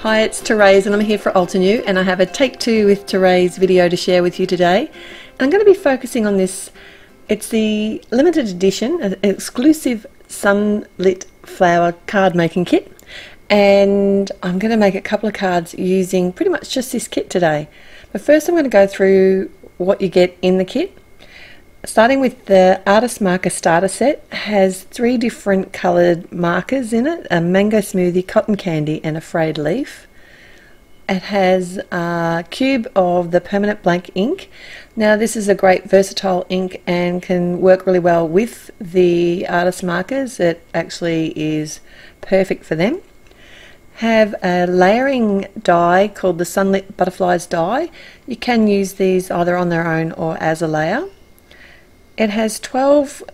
Hi, it's Therese and I'm here for Altenew, and I have a Take Two with Therese video to share with you today. And I'm going to be focusing on this. It's the limited edition, an exclusive sunlit flower card making kit, and I'm going to make a couple of cards using pretty much just this kit today. But first I'm going to go through what you get in the kit. Starting with the Artist Marker Starter Set, has 3 different coloured markers in it, a mango smoothie, cotton candy and a frayed leaf. It has a cube of the permanent blank ink. Now this is a great versatile ink and can work really well with the artist markers. It actually is perfect for them. Have a layering die called the Sunlit Butterflies die. You can use these either on their own or as a layer. It has 12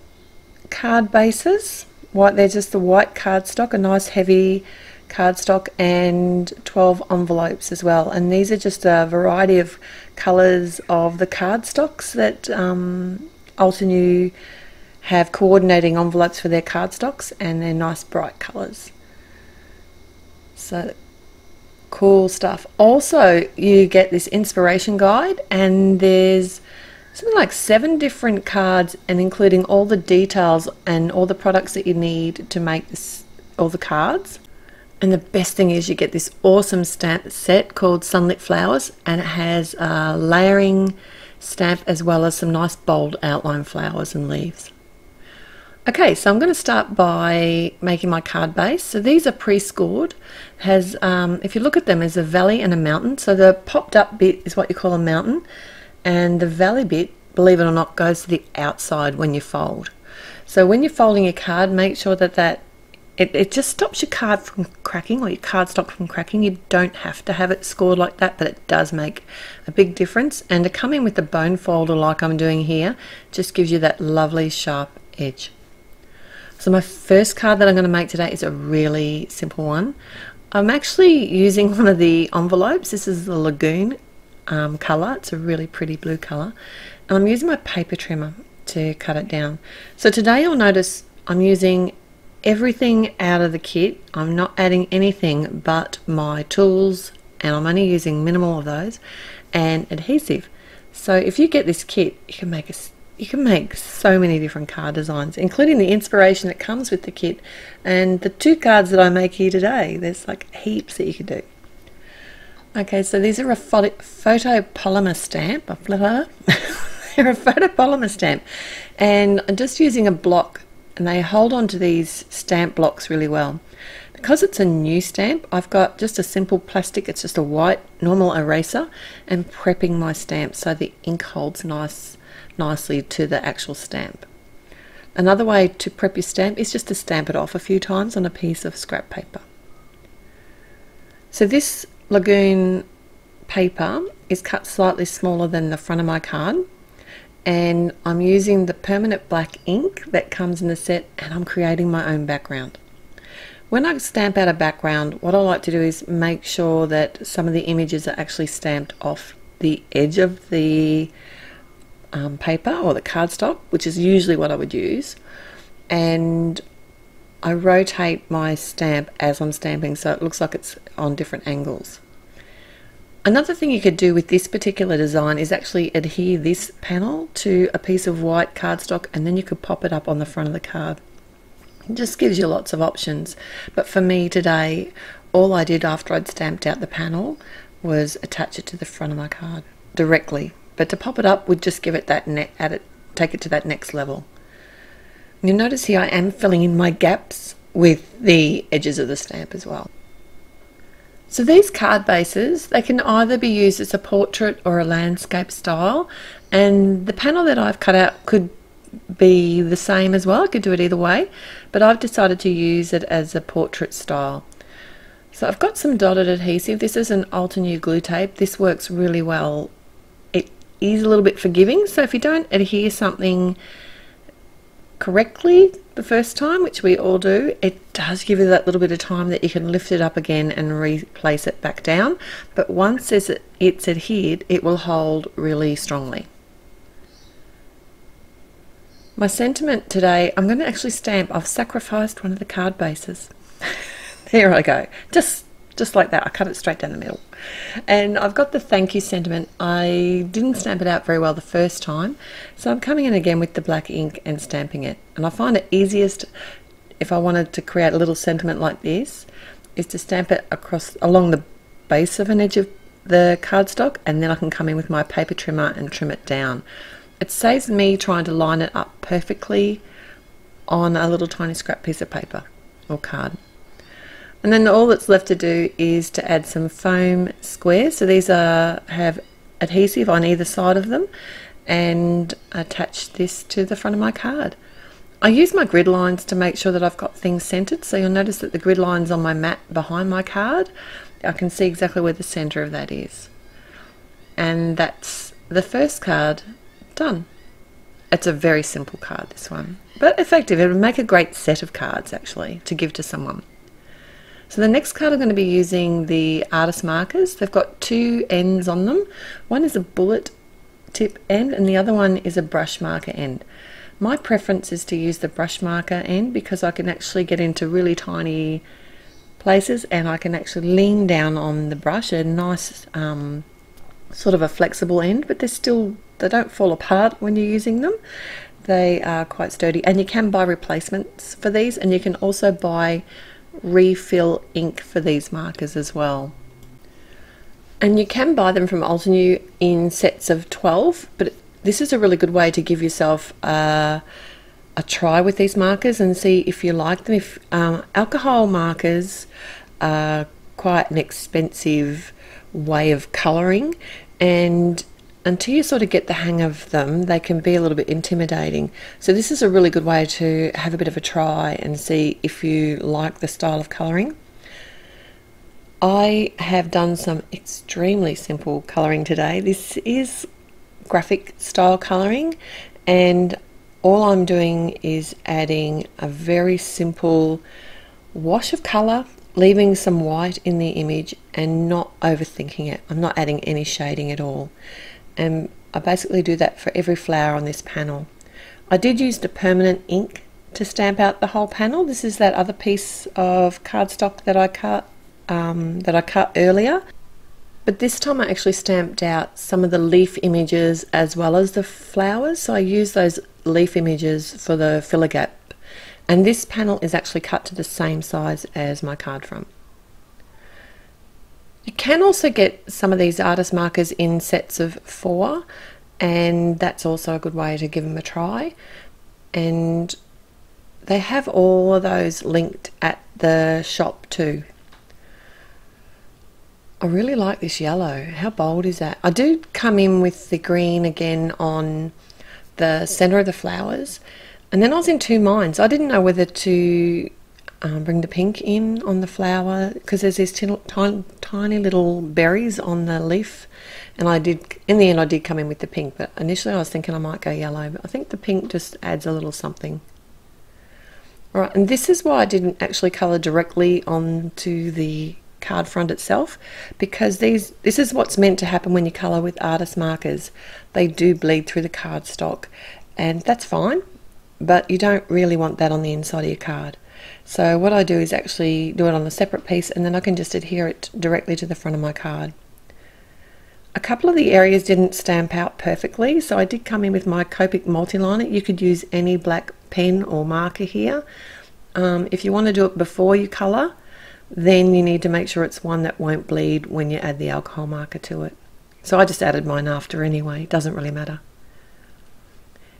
card bases. They're just the white cardstock, a nice heavy cardstock, and 12 envelopes as well. And these are just a variety of colours of the cardstocks that Altenew have coordinating envelopes for their cardstocks, and they're nice bright colours. So cool stuff. Also, you get this inspiration guide, and there's something like 7 different cards, and including all the details and all the products that you need to make this, all the cards. And the best thing is you get this awesome stamp set called Sunlit Flowers, and it has a layering stamp as well as some nice bold outline flowers and leaves. Okay, so I'm going to start by making my card base. So these are pre-scored. Has if you look at them, there's a valley and a mountain. So the popped up bit is what you call a mountain, and the valley bit, believe it or not, goes to the outside when you fold. So when you're folding your card, make sure that it just stops your card from cracking, or your cardstock from cracking. You don't have to have it scored like that, but it does make a big difference. And to come in with the bone folder like I'm doing here just gives you that lovely sharp edge. So my first card that I'm going to make today is a really simple one. I'm actually using one of the envelopes. This is the Lagoon colour. It's a really pretty blue colour, and I'm using my paper trimmer to cut it down. So today you'll notice I'm using everything out of the kit. I'm not adding anything but my tools, and I'm only using minimal of those, and adhesive. So if you get this kit, you can make so many different card designs, including the inspiration that comes with the kit. And the 2 cards that I make here today, there's like heaps that you could do. Okay, so these are a photopolymer stamp. They're a photopolymer stamp, and I'm just using a block, and they hold on to these stamp blocks really well. Because it's a new stamp, I've got just a simple plastic, it's just a white normal eraser, and prepping my stamp so the ink holds nicely to the actual stamp. Another way to prep your stamp is just to stamp it off a few times on a piece of scrap paper. So this Lagoon paper is cut slightly smaller than the front of my card, and I'm using the permanent black ink that comes in the set, and I'm creating my own background. When I stamp out a background, what I like to do is make sure that some of the images are actually stamped off the edge of the paper or the cardstock, which is usually what I would use, and I rotate my stamp as I'm stamping so it looks like it's on different angles. Another thing you could do with this particular design is actually adhere this panel to a piece of white cardstock, and then you could pop it up on the front of the card. It just gives you lots of options. But for me today, all I did after I'd stamped out the panel was attach it to the front of my card directly. But to pop it up would just give it that take it to that next level. You'll notice here I am filling in my gaps with the edges of the stamp as well. So these card bases, they can either be used as a portrait or a landscape style, and the panel that I've cut out could be the same as well. I could do it either way, but I've decided to use it as a portrait style. So I've got some dotted adhesive. This is an Altenew glue tape. This works really well. It is a little bit forgiving, so if you don't adhere something correctly the first time, which we all do, it does give you that little bit of time that you can lift it up again and replace it back down. But once it's adhered, it will hold really strongly. My sentiment today, I'm going to actually stamp. I've sacrificed one of the card bases. There I go. Just just like that. I cut it straight down the middle. And I've got the thank you sentiment. I didn't stamp it out very well the first time, so I'm coming in again with the black ink and stamping it. And I find it easiest, if I wanted to create a little sentiment like this, is to stamp it across along the base of an edge of the cardstock, and then I can come in with my paper trimmer and trim it down. It saves me trying to line it up perfectly on a little tiny scrap piece of paper or card. And then all that's left to do is to add some foam squares. So these have adhesive on either side of them, and attach this to the front of my card. I use my grid lines to make sure that I've got things centered. So you'll notice that the grid lines on my mat behind my card, I can see exactly where the center of that is. And that's the first card done. It's a very simple card, this one, but effective. It would make a great set of cards actually to give to someone. So the next card I'm going to be using the artist markers. They've got two ends on them. One is a bullet tip end and the other one is a brush marker end. My preference is to use the brush marker end because I can actually get into really tiny places and I can actually lean down on the brush, a nice sort of a flexible end, but they don't fall apart when you're using them. They are quite sturdy, and you can buy replacements for these, and you can also buy refill ink for these markers as well. And you can buy them from Altenew in sets of 12, but this is a really good way to give yourself a try with these markers and see if you like them. If alcohol markers are quite an expensive way of colouring, and until you sort of get the hang of them, they can be a little bit intimidating. So this is a really good way to have a bit of a try and see if you like the style of colouring. I have done some extremely simple colouring today. This is graphic style colouring, and all I'm doing is adding a very simple wash of colour, leaving some white in the image and not overthinking it. I'm not adding any shading at all. And I basically do that for every flower on this panel. I did use the permanent ink to stamp out the whole panel. This is that other piece of cardstock that I cut earlier. But this time I actually stamped out some of the leaf images as well as the flowers. So I used those leaf images for the filler gap. And this panel is actually cut to the same size as my card front. You can also get some of these artist markers in sets of 4, and that's also a good way to give them a try. And they have all of those linked at the shop too. I really like this yellow. How bold is that? I do come in with the green again on the center of the flowers, and then I was in two minds. I didn't know whether to bring the pink in on the flower because there's these tiny little berries on the leaf, and in the end I did come in with the pink, but initially I was thinking I might go yellow, but I think the pink just adds a little something. Alright, and this is why I didn't actually colour directly onto the card front itself, because this is what's meant to happen when you colour with artist markers. They do bleed through the cardstock, and that's fine, but you don't really want that on the inside of your card. So what I do is actually do it on a separate piece, and then I can just adhere it directly to the front of my card. A couple of the areas didn't stamp out perfectly, so I did come in with my Copic multiliner. You could use any black pen or marker here. If you want to do it before you colour, then you need to make sure it's one that won't bleed when you add the alcohol marker to it. So I just added mine after anyway, it doesn't really matter.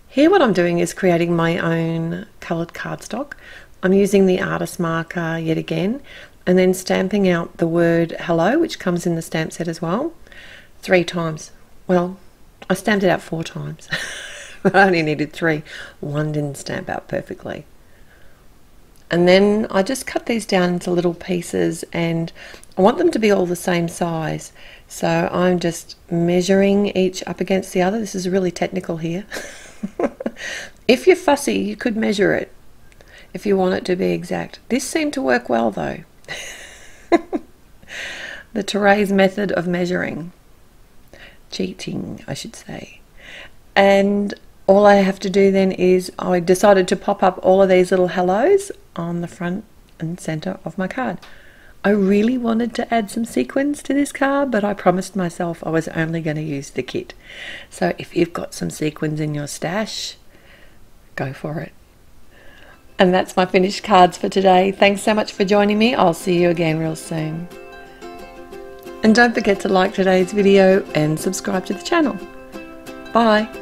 Here what I'm doing is creating my own coloured cardstock. I'm using the artist marker yet again, and then stamping out the word hello, which comes in the stamp set as well, 3 times. Well, I stamped it out 4 times, but I only needed 3. One didn't stamp out perfectly. And then I just cut these down into little pieces, and I want them to be all the same size. So I'm just measuring each up against the other. This is really technical here. If you're fussy, you could measure it if you want it to be exact. This seemed to work well though. The Therese method of measuring. Cheating, I should say. And all I have to do then is I decided to pop up all of these little hellos on the front and center of my card. I really wanted to add some sequins to this card, but I promised myself I was only going to use the kit. So if you've got some sequins in your stash, go for it. And that's my finished cards for today. Thanks so much for joining me. I'll see you again real soon. And don't forget to like today's video and subscribe to the channel. Bye.